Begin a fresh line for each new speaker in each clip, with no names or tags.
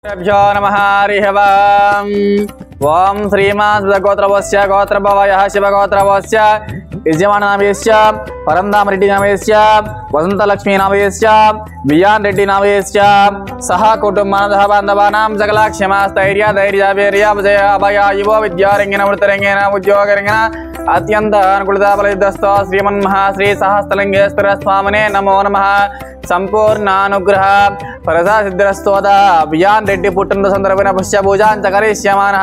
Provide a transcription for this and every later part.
नमः हरिः ओम श्रीमान् गोत्रभवस्य शिवगोत्रभवस्य यजमाननामस्य परमदामरेड्डी नामस्य वसंतलक्ष्मी नामस्य बियान रेड्डी नामस्य सह कुटुंबानः बांधवानां सकलक्षमास्थैर्य धैर्यवीर्य विजय अभय युव विद्यारंगिन वृत्तरंगिन उद्योगरंगिन अत्यंत अनुकूलताफलसिद्धस्तो श्रीमन्महाश्री सहस्रलिंगेश्वर स्वामिने नमो नमः संपूर्णानुग्रह प्रसासिद्धिरस्तोद बियान रेड्डी पुट्टिनरोजु संदर्भेन पुष्य पूजां च करिष्यामः।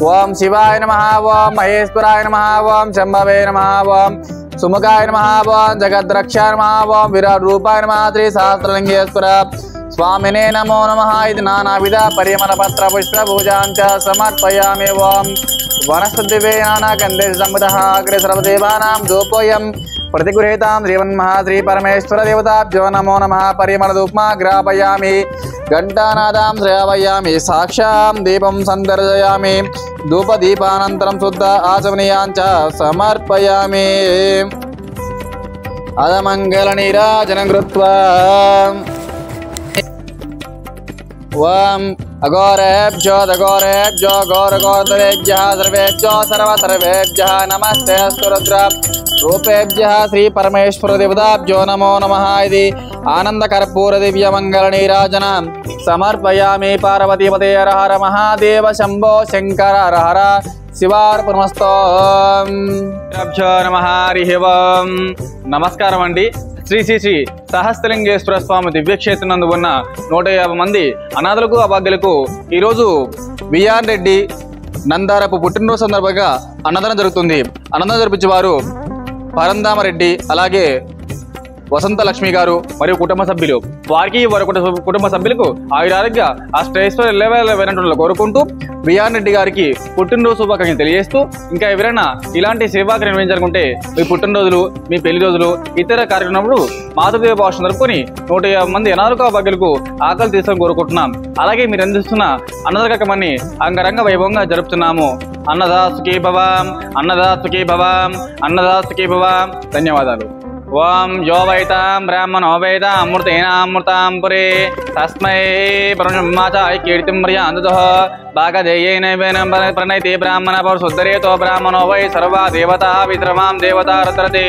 ओम शिवाय नमः ओम महेश्वराय नमः ओम शंभवे नमः ओम सुमुखाय नमः ओम जगद्रक्षाय नमः ओम विराट रूपाय नमः श्री सहस्रलिंगेश्वर स्वामिने नमो नमः। इति नानाविध परिमलपत्र पुष्प पूजां च समर्पयामि। ओम वनस्पतिवे नानागन्धे संयुतः अग्रे सर्वदेवानां धूपोऽयं प्रतिगृहीतां श्रीमन्महाश्री परमेश्वर देवताभ्यो नमो नमः। परिमलधूपमा ग्रापयामि घंटानादां श्रावयामि साक्षां दीपं सन्दर्शयामि धूपदीपानन्तरं शुद्ध आचमनीयां च समर्पयामि। अदमङ्गलनीराजनं कृत्वा ओम अघोरेभ्यो दघोरेभ्यो घोरघोरतरेभ्यः सर्वेभ्यो सर्वसर्वेभ्यः नमस्ते अस्तु रुद्र रूपेभ्यः श्री परमेश्वर देवताभ्यो नमो नमः। इति आनंदकर्पूर दिव्य मंगल नीराजनं समर्पयामि। पार्वतीपते हर हर महादेव शंभो शंकर हर हर शिवार्पणमस्तु। नमः हरिः ओम। नमस्कारम अंडी। శ్రీ శ్రీ శ్రీ సహస్రలింగేశ్వర స్వామి దివ్యక్షేత్రం నందు ఉన్న 150 మంది అనాథలకు అభాగ్యులకు ఈరోజు బియాన్ రెడ్డి నందారపు పుట్టినరోజు సందర్భంగా అన్నదానం జరుగుతుంది. అన్నదానం జరిపించేవారు పరందామరెడ్డి అలాగే వసంతలక్ష్మి గారు మరియు కుటుంబ సభ్యులు. వారికి వారి కుటుంబ సభ్యులకు ఆయురారోగ్య అష్టైశ్వర్యాలు కోరుకుంటూ బియాన్ రెడ్డి గారికి పుట్టినరోజు శుభాకాంక్షలు తెలియజేస్తూ ఇంకా ఎవరైనా ఇలాంటి సేవాకి నిర్వహించాలనుకుంటే మీ పుట్టినరోజులు మీ పెళ్లి రోజులు ఇతర కార్యక్రమాలు మాతృదేవ భాష జరుపుకొని 150 మంది అనాథ భాగ్యులకు ఆకలి తీర్చాలని కోరుకుంటున్నాం. అలాగే మీరు అందిస్తున్న అన్నదాన కార్యక్రమాన్ని అంగరంగ వైభవంగా జరుపుతున్నాము. అన్నదా సుఖీ భవం అన్నదా సుఖీ భవం అన్నదా సుఖీ భవం. ధన్యవాదాలు. ओम यो वैतां ब्राह्मणो वेद अमृतेनामृतां पुरे तस्मै ब्रह्मचाय कीर्तिं मर्यादतः भागधेयेन प्रणयति ब्राह्मण पौरुषोद्धरेतो ब्राह्मणो वै सर्वा देवता विद्रमां देवता रत्रते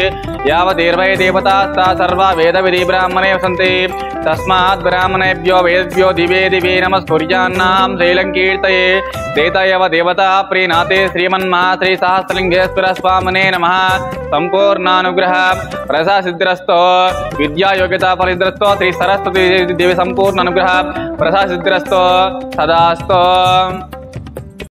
यावदेर्वै देवतास्ता सर्वा वेदविधि ब्राह्मणे सन्ति तस्मात् ब्राह्मणेभ्यो वेदेभ्यो दिवे दिवे नमस्कुर्यान्नां शैलं कीर्तये देतायव देवता प्रीणाते श्रीमन्महाश्री सहस्रलिंगेश्वर स्वामिने नमः। संपूर्णानुग्रह प्रसासिद्धिरस्तो विद्या योग्यता फलसिद्धिरस्तो श्री सरस्वती देवी संपूर्ण अनुग्रह प्रसासिद्धिरस्तो सदास्तो।